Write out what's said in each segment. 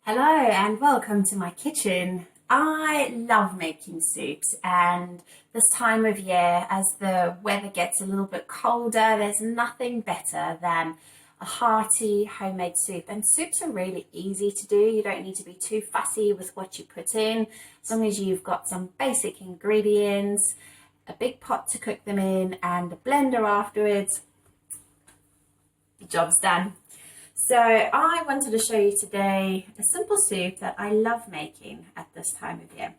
Hello and welcome to my kitchen. I love making soups, and this time of year, as the weather gets a little bit colder, there's nothing better than a hearty homemade soup. And soups are really easy to do. You don't need to be too fussy with what you put in, as long as you've got some basic ingredients, a big pot to cook them in, and a blender afterwards. The job's done. So I wanted to show you today a simple soup that I love making at this time of year.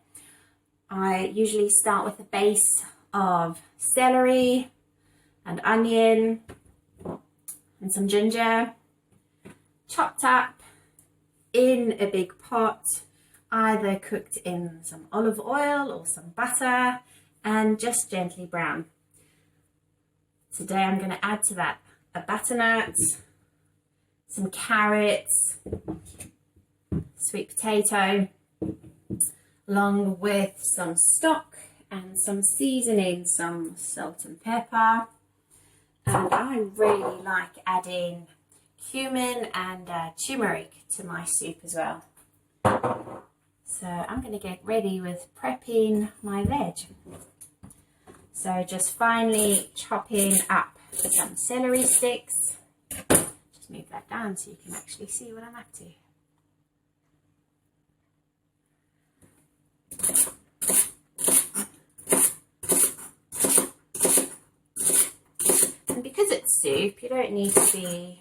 I usually start with a base of celery and onion and some ginger, chopped up in a big pot, either cooked in some olive oil or some butter, and just gently brown. Today I'm going to add to that a butternut, some carrots, sweet potato, along with some stock and some seasoning, some salt and pepper. And I really like adding cumin and turmeric to my soup as well. So I'm going to get ready with prepping my veg. So just finely chopping up some celery sticks. Move that down so you can actually see what I'm up to. And because it's soup, you don't need to be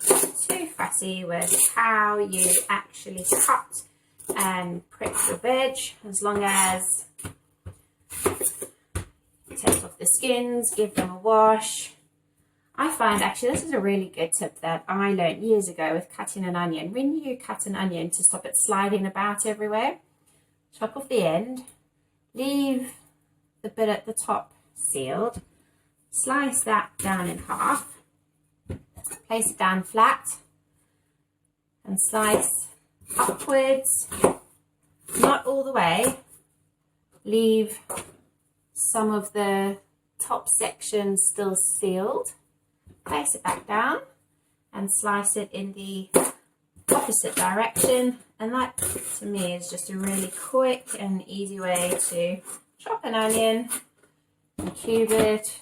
too fussy with how you actually cut and prep your veg, as long as you take off the skins, give them a wash. I find actually this is a really good tip that I learned years ago with cutting an onion. When you cut an onion, to stop it sliding about everywhere, chop off the end, leave the bit at the top sealed, slice that down in half, place it down flat and slice upwards, not all the way, leave some of the top section still sealed. Place it back down and slice it in the opposite direction, and that to me is just a really quick and easy way to chop an onion and cube it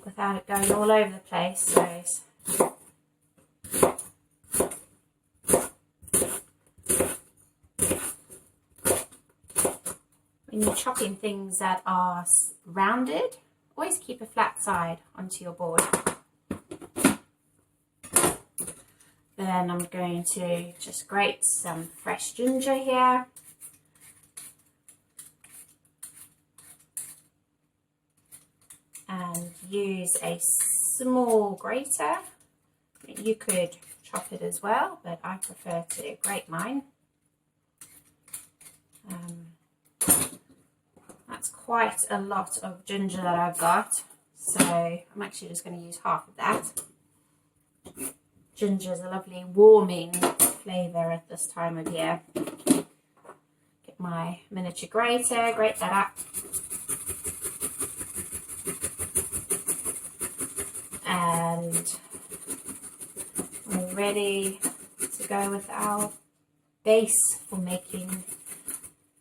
without it going all over the place. So when you're chopping things that are rounded, always keep a flat side onto your board. Then I'm going to just grate some fresh ginger here. And use a small grater. You could chop it as well, but I prefer to grate mine. That's quite a lot of ginger that I've got, so I'm actually just going to use half of that. Ginger is a lovely warming flavour at this time of year. Get my miniature grater, grate that up. And we're ready to go with our base for making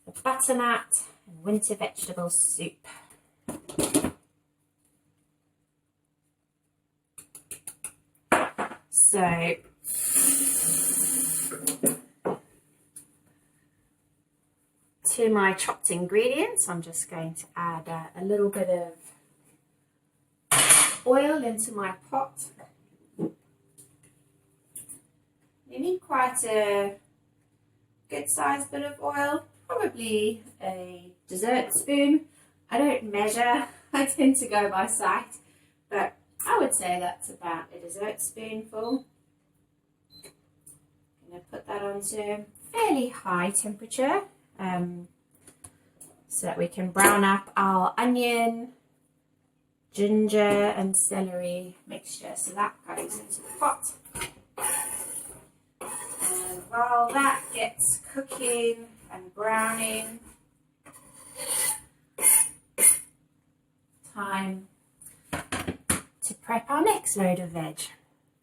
the butternut and winter vegetable soup. So to my chopped ingredients, I'm just going to add a little bit of oil into my pot. You need quite a good sized bit of oil, probably a dessert spoon. I don't measure, I tend to go by sight, but I would say that's about a dessert spoonful. I'm going to put that onto fairly high temperature so that we can brown up our onion, ginger and celery mixture. So that goes into the pot. And while that gets cooking and browning, time to prep our next load of veg.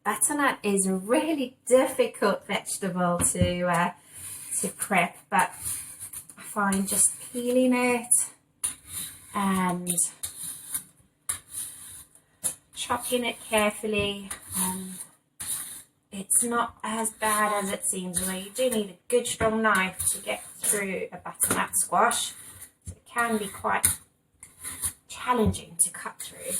Butternut is a really difficult vegetable to prep, but I find just peeling it and chopping it carefully, it's not as bad as it seems, although you do need a good strong knife to get through a butternut squash, so it can be quite challenging to cut through.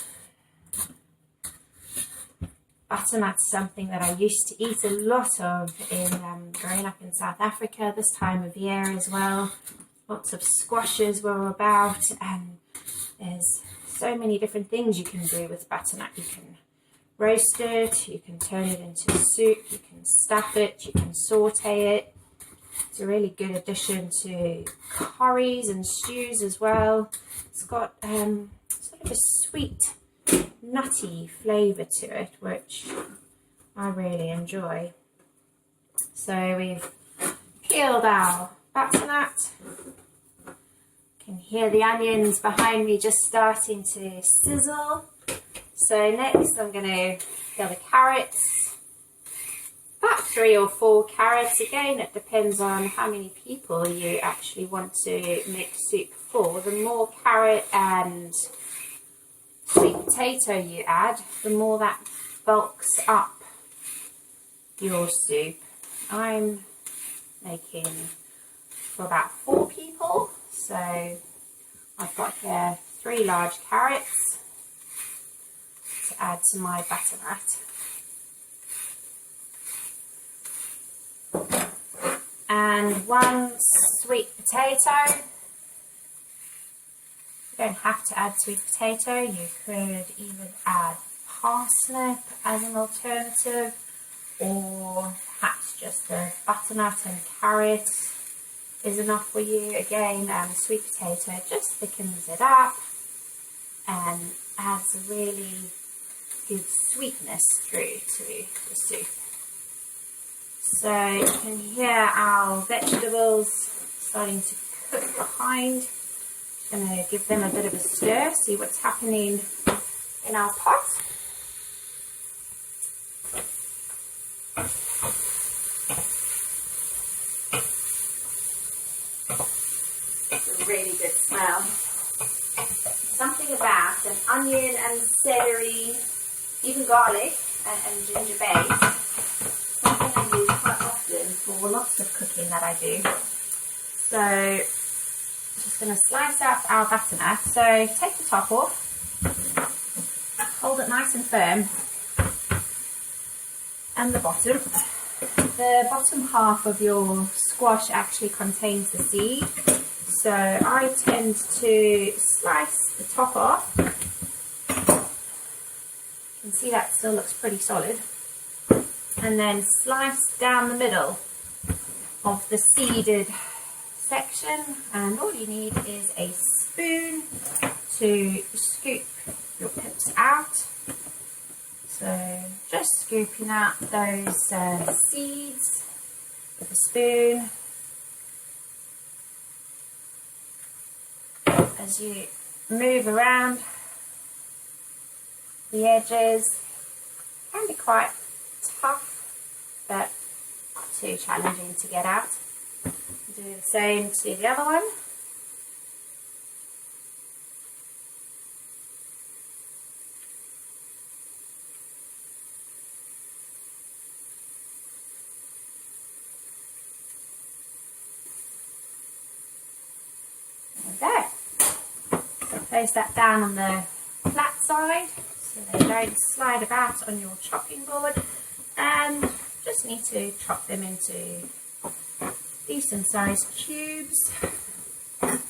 Butternut's something that I used to eat a lot of in growing up in South Africa this time of year as well. Lots of squashes were about, and there's so many different things you can do with butternut. You can roast it, you can turn it into soup, you can stuff it, you can saute it. It's a really good addition to curries and stews as well. It's got sort of a sweet, nutty flavour to it, which I really enjoy. So we've peeled our butternut. You can hear the onions behind me just starting to sizzle. So next I'm going to peel the carrots. About 3 or 4 carrots. Again, it depends on how many people you actually want to make soup for. The more carrot and sweet potato you add, the more that bulks up your soup. I'm making for about 4 people, so I've got here 3 large carrots to add to my butternut. And 1 sweet potato. You don't have to add sweet potato, you could even add parsnip as an alternative, or perhaps just the butternut and carrot is enough for you. Again, sweet potato just thickens it up and adds a really good sweetness through to the soup. So you can hear our vegetables starting to cook behind. Going to give them a bit of a stir, see what's happening in our pot. It's a really good smell. Something about an onion and celery, even garlic and ginger base. Something I use quite often for lots of cooking that I do. So just going to slice up our butternut. So take the top off, hold it nice and firm, and the bottom. The bottom half of your squash actually contains the seed, so I tend to slice the top off. You can see that still looks pretty solid, and then slice down the middle of the seeded section, and all you need is a spoon to scoop your pips out. So just scooping out those seeds with a spoon. As you move around the edges, it can be quite tough, but not too challenging to get out. Do the same to the other one. There we go. Place that down on the flat side so they don't slide about on your chopping board, and just need to chop them into decent sized cubes.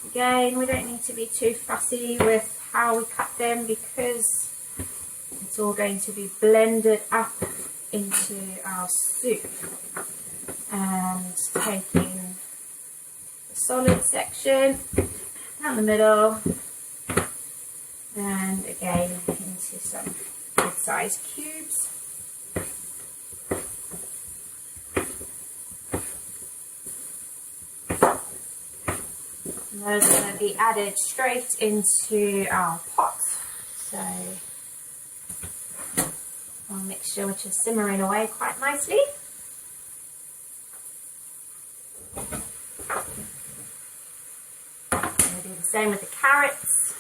Again, we don't need to be too fussy with how we cut them because it's all going to be blended up into our soup. And taking the solid section down the middle, and again into some good sized cubes. And those are going to be added straight into our pot. So our mixture, which is simmering away quite nicely. I'm going to do the same with the carrots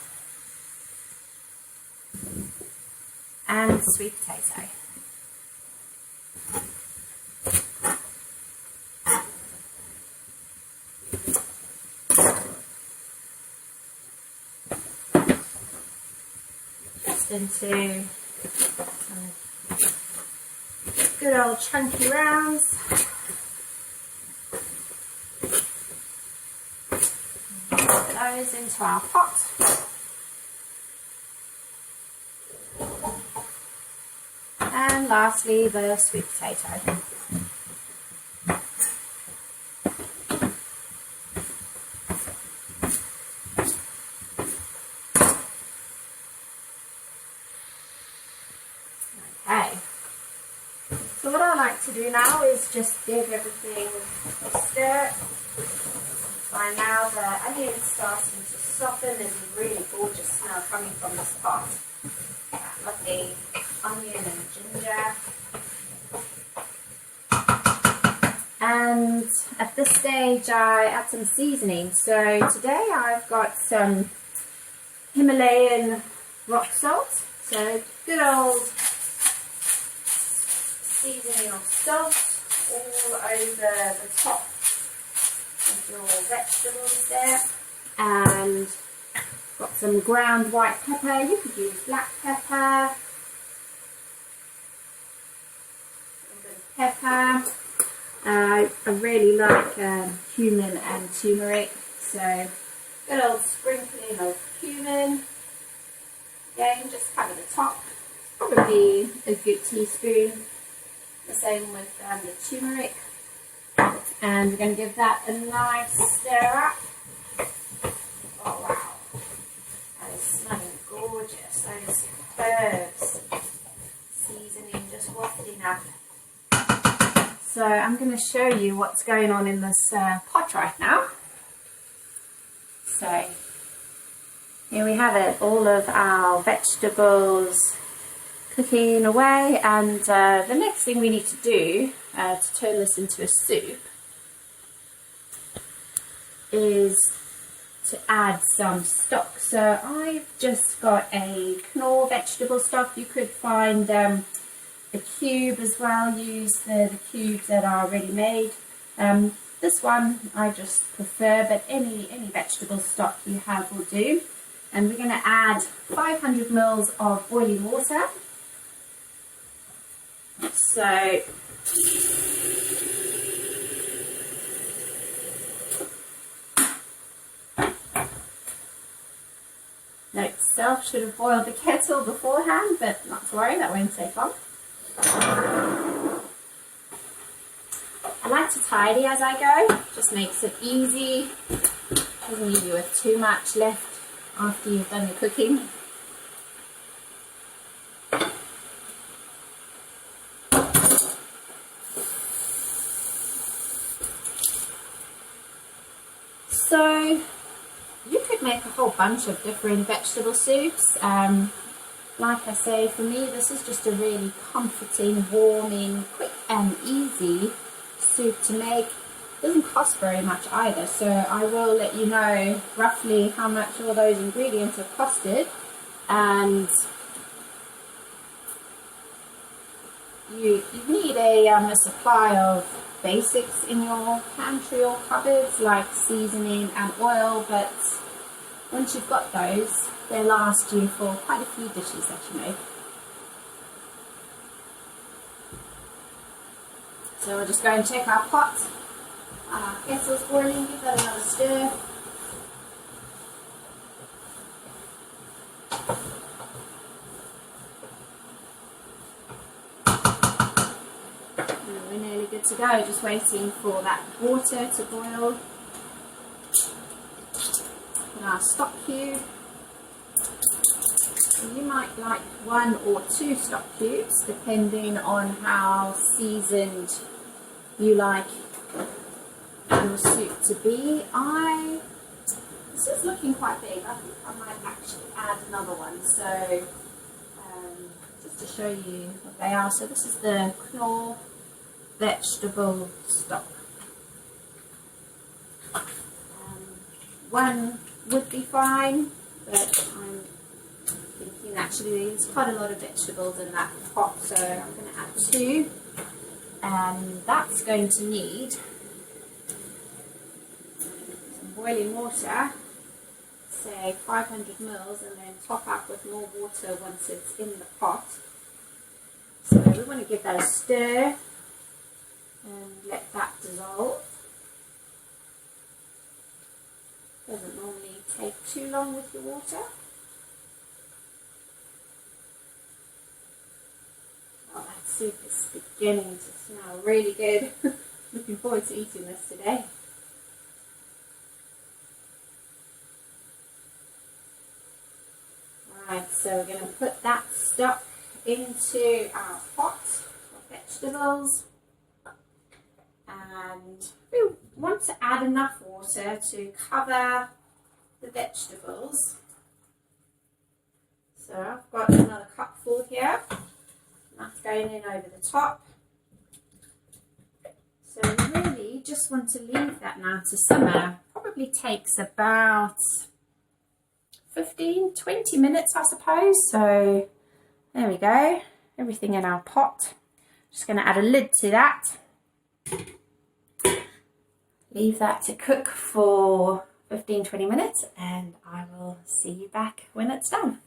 and the sweet potato. Just into some good old chunky rounds. Put those into our pot. And lastly, the sweet potato. Okay, so what I like to do now is just give everything a stir. By now the onion's starting to soften. There's a really gorgeous smell coming from this pot. That lovely onion and ginger. And at this stage I add some seasoning. So today I've got some Himalayan rock salt. So good old seasoning of salt all over the top of your vegetables there. And got some ground white pepper. You could use black pepper. A little bit of pepper. I really like cumin and turmeric, so good old sprinkling of cumin. Again, just cover the top, probably a good teaspoon. The same with the turmeric. And we're going to give that a nice stir up. Oh wow, that is smelling gorgeous. Those herbs, seasoning just wafting up. So I'm going to show you what's going on in this pot right now. So here we have it, all of our vegetables cooking away, and the next thing we need to do to turn this into a soup is to add some stock. So I've just got a Knorr vegetable stock. You could find a cube as well. Use the cubes that are already made. This one I just prefer, but any vegetable stock you have will do. And we're going to add 500 ml of boiling water. So note to self, should have boiled the kettle beforehand, but not to worry, that won't take long. I like to tidy as I go, just makes it easy, doesn't leave you with too much left after you've done your cooking. So you could make a whole bunch of different vegetable soups. Like I say, for me this is just a really comforting, warming, quick and easy soup to make. Doesn't cost very much either, so I will let you know roughly how much all those ingredients have costed. And you need a supply of basics in your pantry or cupboards, like seasoning and oil, but once you've got those, they last you for quite a few dishes that you make. So we'll just go and check our pot. Our kettle's boiling, give that another stir. And we're nearly good to go, just waiting for that water to boil. Put our stock cube. You might like 1 or 2 stock cubes, depending on how seasoned you like your soup to be. This is looking quite big. I think I might actually add another one. So just to show you what they are. So this is the knorr vegetable stock. One would be fine, but I'm thinking actually there's quite a lot of vegetables in that pot, so I'm going to add 2, and that's going to need some boiling water, say 500 mils, and then top up with more water once it's in the pot. So we want to give that a stir and let that dissolve. Doesn't normally take too long with your water. Oh, that soup is beginning to smell really good. Looking forward to eating this today. Alright, so we're going to put that stock into our pot of vegetables, and we want to add enough water to cover the vegetables. So I've got another cupful here, and that's going in over the top. So we really just want to leave that now to simmer. Probably takes about 15-20 minutes, I suppose. So there we go, everything in our pot. Just going to add a lid to that. Leave that to cook for 15-20 minutes, and I will see you back when it's done.